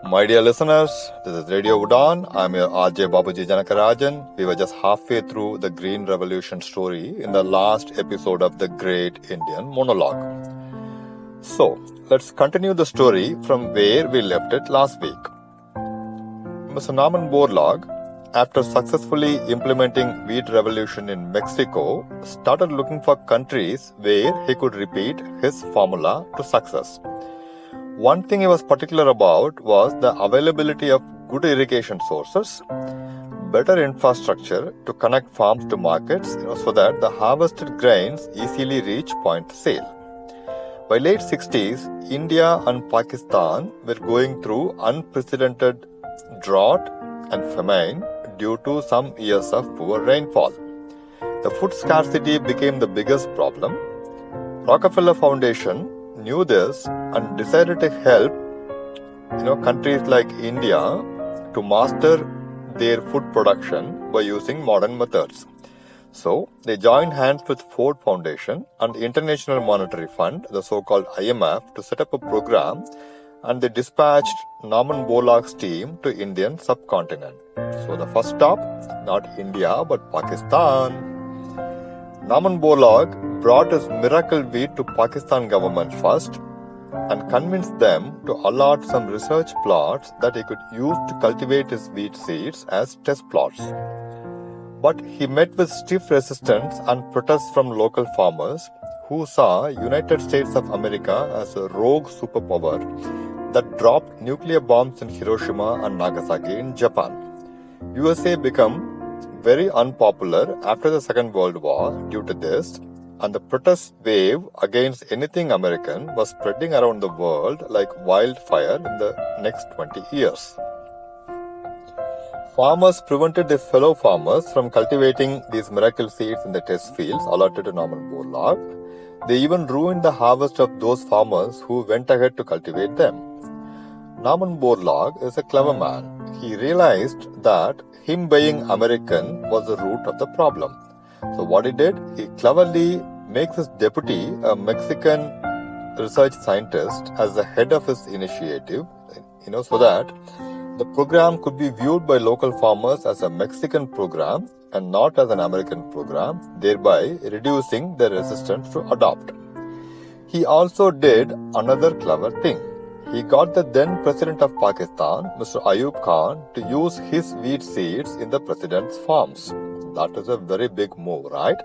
My dear listeners, this is radioudaan. I'm your RJ Babuji Janakarajan. We were just halfway through the Green Revolution story in the last episode of the Great Indian Monologue. So, let's continue the story from where we left it last week. Mr. Norman Borlaug, after successfully implementing wheat revolution in Mexico, started looking for countries where he could repeat his formula to success. One thing he was particular about was the availability of good irrigation sources, better infrastructure to connect farms to markets, so that the harvested grains easily reach point of sale. By late 60s, India and Pakistan were going through unprecedented drought and famine due to some years of poor rainfall. The food scarcity became the biggest problem. Rockefeller Foundation knew this and decided to help countries like India to master their food production by using modern methods. So they joined hands with Ford Foundation and the International Monetary Fund, the so-called IMF, to set up a program, and they dispatched Norman Borlaug's team to Indian subcontinent. So the first stop, not India but Pakistan. Norman Borlaug brought his miracle wheat to Pakistan government first and convinced them to allot some research plots that he could use to cultivate his wheat seeds as test plots. But he met with stiff resistance and protests from local farmers who saw United States of America as a rogue superpower that dropped nuclear bombs in Hiroshima and Nagasaki in Japan. USA became very unpopular after the Second World War due to this, and the protest wave against anything American was spreading around the world like wildfire in the next 20 years. Farmers prevented their fellow farmers from cultivating these miracle seeds in the test fields allotted to Norman Borlaug. They even ruined the harvest of those farmers who went ahead to cultivate them. Norman Borlaug is a clever man. He realized that him being American was the root of the problem. So what he did, he cleverly makes his deputy a Mexican research scientist as the head of his initiative, so that the program could be viewed by local farmers as a Mexican program and not as an American program, thereby reducing their resistance to adopt. He also did another clever thing. He got the then President of Pakistan, Mr. Ayub Khan, to use his wheat seeds in the President's farms. That is a very big move, right?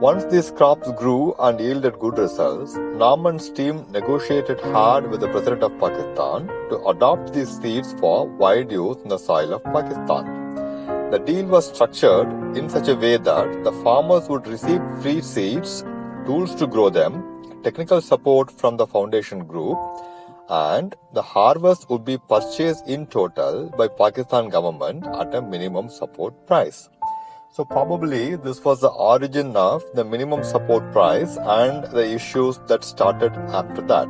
Once these crops grew and yielded good results, Norman's team negotiated hard with the President of Pakistan to adopt these seeds for wide use in the soil of Pakistan. The deal was structured in such a way that the farmers would receive free seeds, tools to grow them, technical support from the foundation group, and the harvest would be purchased in total by Pakistan government at a minimum support price. So probably this was the origin of the minimum support price and the issues that started after that.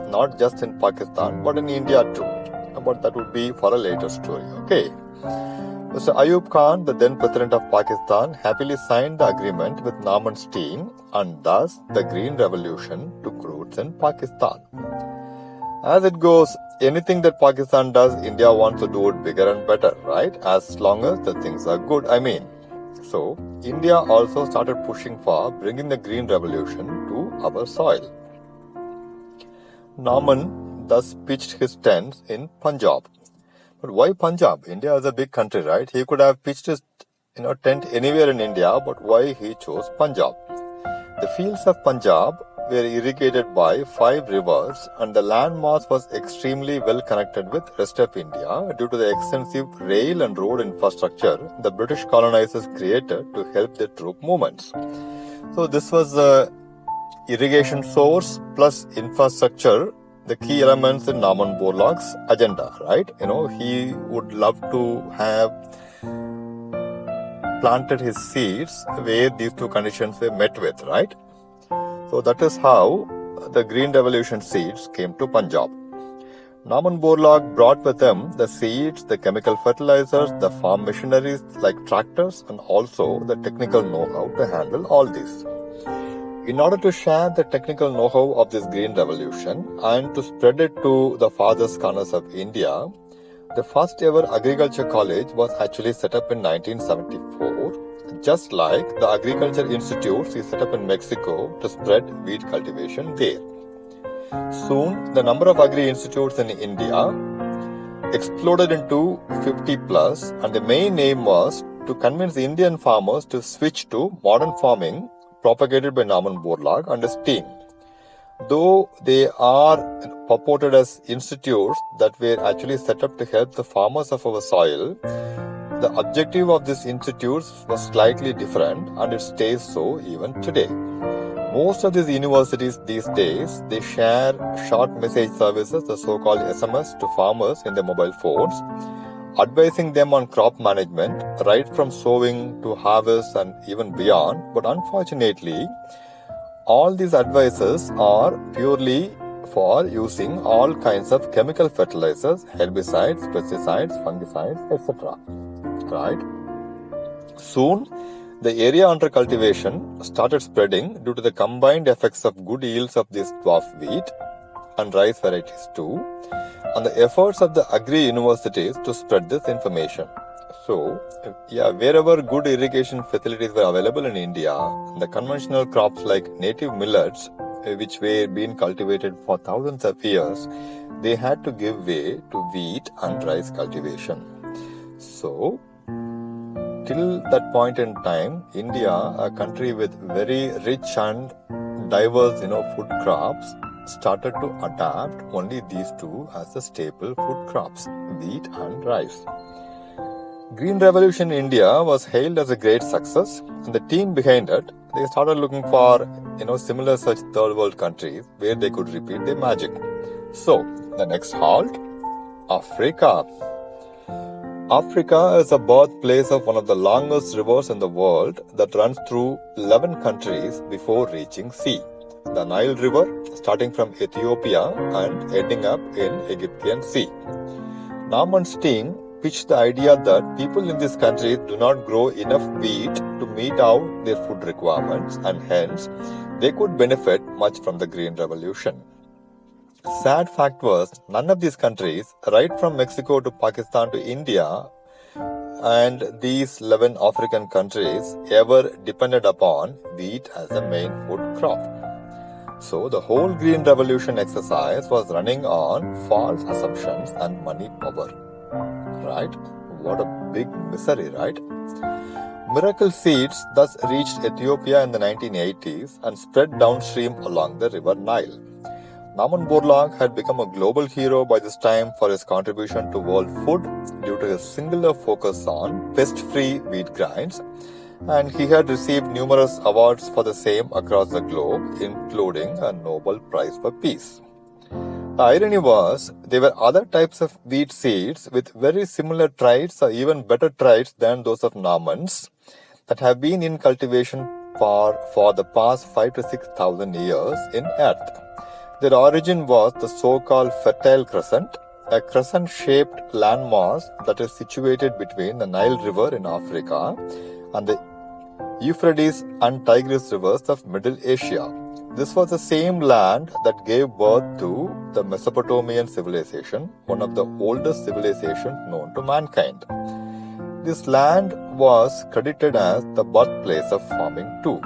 Not just in Pakistan but in India too. But that would be for a later story. Okay. Mr. Ayub Khan, the then President of Pakistan, happily signed the agreement with Norman's team, and thus the Green Revolution took roots in Pakistan. As it goes, anything that Pakistan does, India wants to do it bigger and better, right? As long as the things are good, So, India also started pushing for bringing the Green Revolution to our soil. Norman thus pitched his tents in Punjab. But why Punjab? India is a big country, right? He could have pitched his tent anywhere in India, but why he chose Punjab? The fields of Punjab were irrigated by 5 rivers, and the landmass was extremely well connected with rest of India due to the extensive rail and road infrastructure the British colonizers created to help their troop movements. So this was the irrigation source plus infrastructure, the key elements in Norman Borlaug's agenda, right? He would love to have planted his seeds where these two conditions were met with, right? So that is how the Green Revolution seeds came to Punjab. Norman Borlaug brought with him the seeds, the chemical fertilizers, the farm machineries like tractors, and also the technical know-how to handle all this. In order to share the technical know-how of this green revolution and to spread it to the farthest corners of India, the first ever agriculture college was actually set up in 1974, just like the agriculture institutes is set up in Mexico to spread wheat cultivation there. Soon, the number of agri-institutes in India exploded into 50 plus, and the main aim was to convince Indian farmers to switch to modern farming propagated by Norman Borlaug and his team. Though they are purported as institutes that were actually set up to help the farmers of our soil, the objective of these institutes was slightly different, and it stays so even today. Most of these universities these days, they share short message services, the so-called SMS, to farmers in their mobile phones, advising them on crop management, right from sowing to harvest and even beyond. But unfortunately, all these advices are purely for using all kinds of chemical fertilizers, herbicides, pesticides, fungicides, etc. Right? Soon, the area under cultivation started spreading due to the combined effects of good yields of this dwarf wheat and rice varieties too, and the efforts of the agri-universities to spread this information. So, wherever good irrigation facilities were available in India, the conventional crops like native millets, which were being cultivated for thousands of years, they had to give way to wheat and rice cultivation. So, till that point in time, India, a country with very rich and diverse, food crops, started to adapt only these two as the staple food crops, wheat and rice. Green Revolution in India was hailed as a great success, and the team behind it, they started looking for, similar such third world countries where they could repeat their magic. So, the next halt, Africa. Africa is the birthplace of one of the longest rivers in the world that runs through 11 countries before reaching sea. The Nile River, starting from Ethiopia and ending up in Egyptian Sea. Norman's team pitched the idea that people in these countries do not grow enough wheat to meet out their food requirements, and hence they could benefit much from the Green Revolution. Sad fact was, none of these countries, right from Mexico to Pakistan to India, and these 11 African countries ever depended upon wheat as a main food crop. So the whole Green Revolution exercise was running on false assumptions and money power. Right? What a big misery, right? Miracle seeds thus reached Ethiopia in the 1980s and spread downstream along the river Nile. Norman Borlaug had become a global hero by this time for his contribution to world food due to his singular focus on pest-free wheat grains, and he had received numerous awards for the same across the globe, including a Nobel Prize for Peace. The irony was, there were other types of wheat seeds with very similar traits or even better traits than those of Norman's that have been in cultivation for the past 5,000 to 6,000 years in Earth. Their origin was the so-called Fertile Crescent, a crescent-shaped landmass that is situated between the Nile River in Africa and the Euphrates and Tigris rivers of Middle Asia. This was the same land that gave birth to the Mesopotamian civilization, one of the oldest civilizations known to mankind. This land was credited as the birthplace of farming too.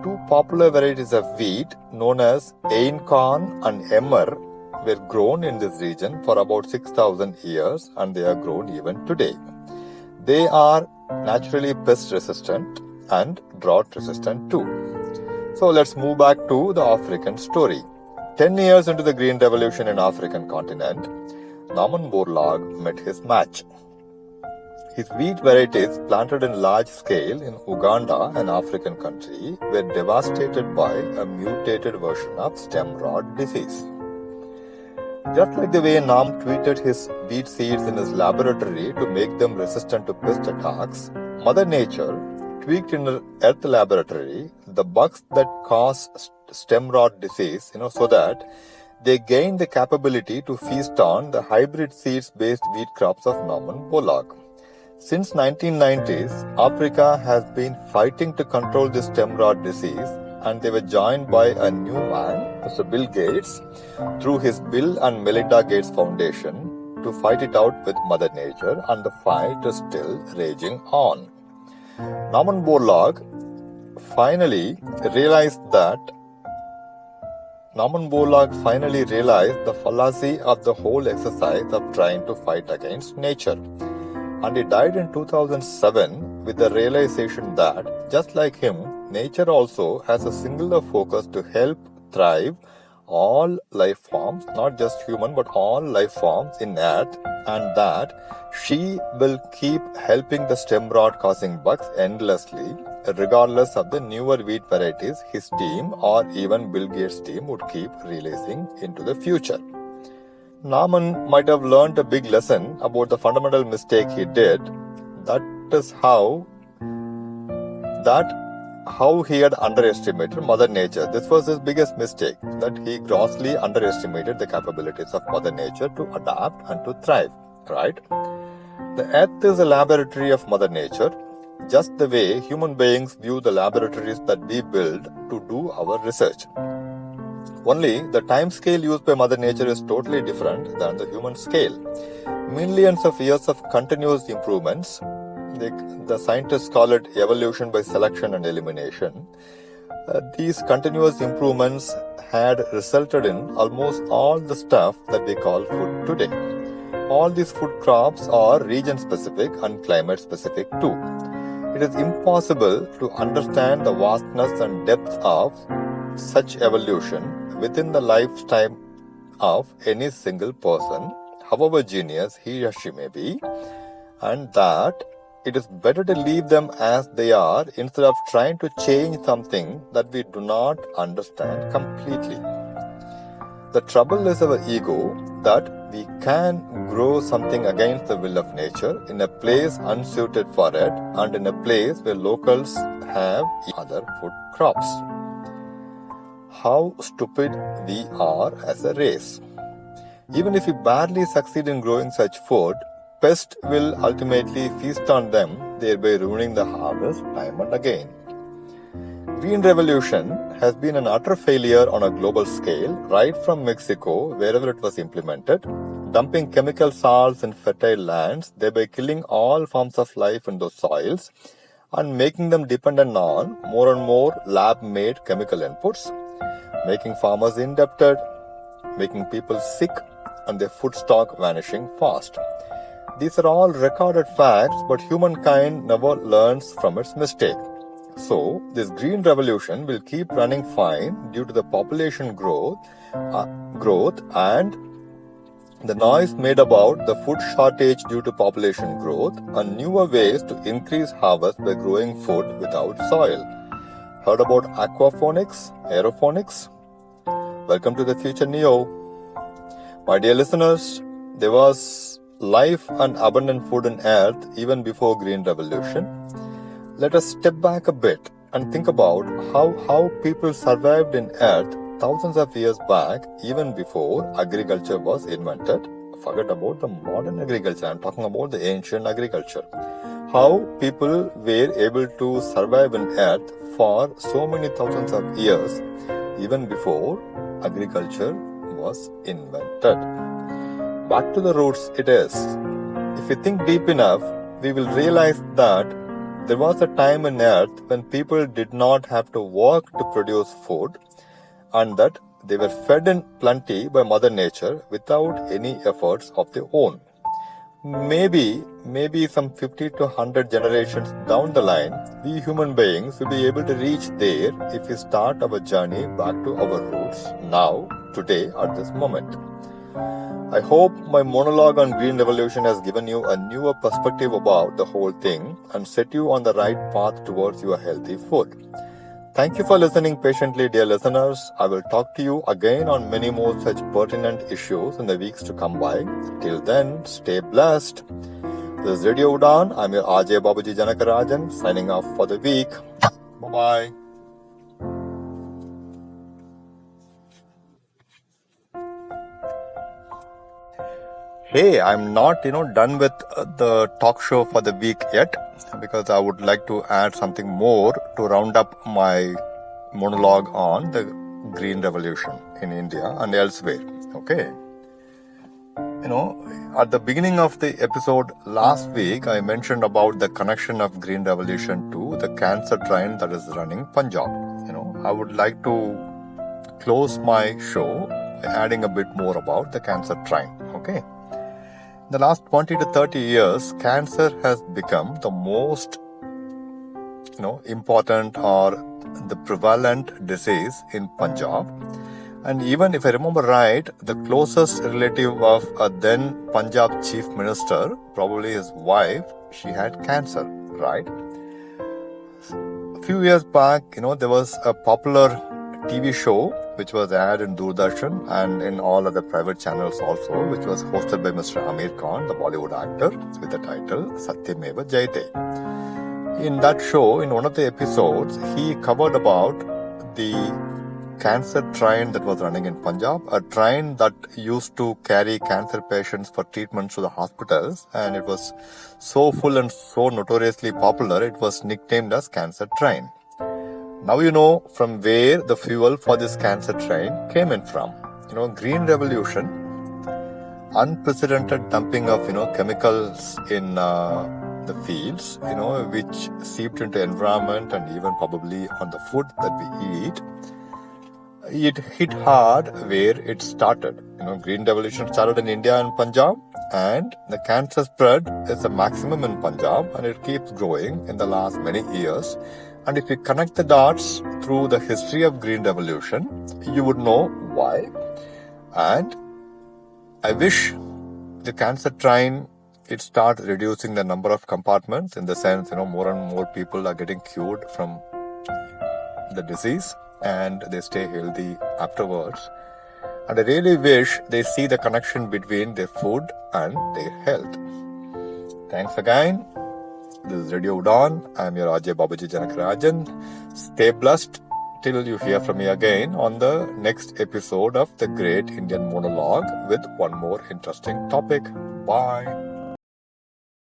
Two popular varieties of wheat known as Einkorn and Emmer were grown in this region for about 6,000 years, and they are grown even today. They are naturally pest resistant and drought resistant too. So let's move back to the African story. 10 years into the Green Revolution in African continent, Norman Borlaug met his match. His wheat varieties planted in large scale in Uganda, an African country, were devastated by a mutated version of stem rot disease. Just like the way Norm tweeted his wheat seeds in his laboratory to make them resistant to pest attacks, Mother Nature tweaked in her Earth laboratory the bugs that cause stem rot disease, so that they gained the capability to feast on the hybrid seeds-based wheat crops of Norman Borlaug. Since 1990s, Africa has been fighting to control this stem rot disease, and they were joined by a new man, Mr. Bill Gates, through his Bill and Melinda Gates Foundation to fight it out with Mother Nature, and the fight is still raging on. Norman Borlaug finally realized the fallacy of the whole exercise of trying to fight against nature. And he died in 2007 with the realization that, just like him, nature also has a singular focus to help thrive all life forms, not just human but all life forms in earth, and that she will keep helping the stem rot causing bugs endlessly, regardless of the newer wheat varieties his team or even Bill Gates' team would keep releasing into the future. Norman might have learned a big lesson about the fundamental mistake he did. That is how he had underestimated Mother Nature. This was his biggest mistake, that he grossly underestimated the capabilities of Mother Nature to adapt and to thrive, right? The earth is a laboratory of Mother Nature, just the way human beings view the laboratories that we build to do our research. Only the time scale used by Mother Nature is totally different than the human scale. Millions of years of continuous improvements, the scientists call it evolution by selection and elimination. These continuous improvements had resulted in almost all the stuff that we call food today. All these food crops are region specific and climate specific too. It is impossible to understand the vastness and depth of such evolution within the lifetime of any single person, however genius he or she may be, and that it is better to leave them as they are instead of trying to change something that we do not understand completely. The trouble is our ego, that we can grow something against the will of nature in a place unsuited for it and in a place where locals have other food crops. How stupid we are as a race. Even if we barely succeed in growing such food, pests will ultimately feast on them, thereby ruining the harvest time and again. Green Revolution has been an utter failure on a global scale, right from Mexico, wherever it was implemented, dumping chemical salts in fertile lands, thereby killing all forms of life in those soils, and making them dependent on more and more lab-made chemical inputs, making farmers indebted, making people sick, and their food stock vanishing fast. These are all recorded facts, but humankind never learns from its mistake. So, this green revolution will keep running fine due to the population growth and the noise made about the food shortage due to population growth and newer ways to increase harvest by growing food without soil. Heard about aquaponics, aeroponics? Welcome to the future Neo. My dear listeners, there was life and abundant food on earth even before Green Revolution. Let us step back a bit and think about how people survived in earth thousands of years back, even before agriculture was invented. Forget about the modern agriculture, I'm talking about the ancient agriculture. How people were able to survive in earth for so many thousands of years, even before agriculture was invented. Back to the roots it is. If we think deep enough, we will realize that there was a time in earth when people did not have to work to produce food, and that they were fed in plenty by Mother Nature without any efforts of their own. Maybe some 50 to 100 generations down the line, we human beings will be able to reach there if we start our journey back to our roots now, today, at this moment. I hope my monologue on Green Revolution has given you a newer perspective about the whole thing and set you on the right path towards your healthy food. Thank you for listening patiently, dear listeners. I will talk to you again on many more such pertinent issues in the weeks to come by. Till then, stay blessed. This is Radio Udaan. I'm your RJ Babuji Janakarajan, signing off for the week. Bye-bye. Hey, I'm not, done with the talk show for the week yet, because I would like to add something more to round up my monologue on the Green Revolution in India and elsewhere. Okay. At the beginning of the episode last week, I mentioned about the connection of Green Revolution to the cancer train that is running Punjab. I would like to close my show by adding a bit more about the cancer train. Okay. In the last 20 to 30 years, cancer has become the most, important or the prevalent disease in Punjab. And even if I remember right, the closest relative of a then Punjab chief minister, probably his wife, she had cancer, right? A few years back, there was a popular TV show which was aired in Doordarshan and in all other private channels also, which was hosted by Mr. Amir Khan, the Bollywood actor, with the title Satyameva Jayate. In that show, in one of the episodes, he covered about the cancer train that was running in Punjab, a train that used to carry cancer patients for treatments to the hospitals, and it was so full and so notoriously popular, it was nicknamed as Cancer Train. Now you know from where the fuel for this cancer train came in from. Green Revolution, unprecedented dumping of, chemicals in the fields, which seeped into environment and even probably on the food that we eat. It hit hard where it started. Green Revolution started in India and Punjab, and the cancer spread is the maximum in Punjab, and it keeps growing in the last many years. And if you connect the dots through the history of Green Revolution, you would know why. And I wish the cancer train, it starts reducing the number of compartments, in the sense, more and more people are getting cured from the disease and they stay healthy afterwards. And I really wish they see the connection between their food and their health. Thanks again. This is Radio Udaan. I am your Babuji Janakarajan. Stay blessed till you hear from me again on the next episode of the Great Indian Monologue with one more interesting topic. Bye.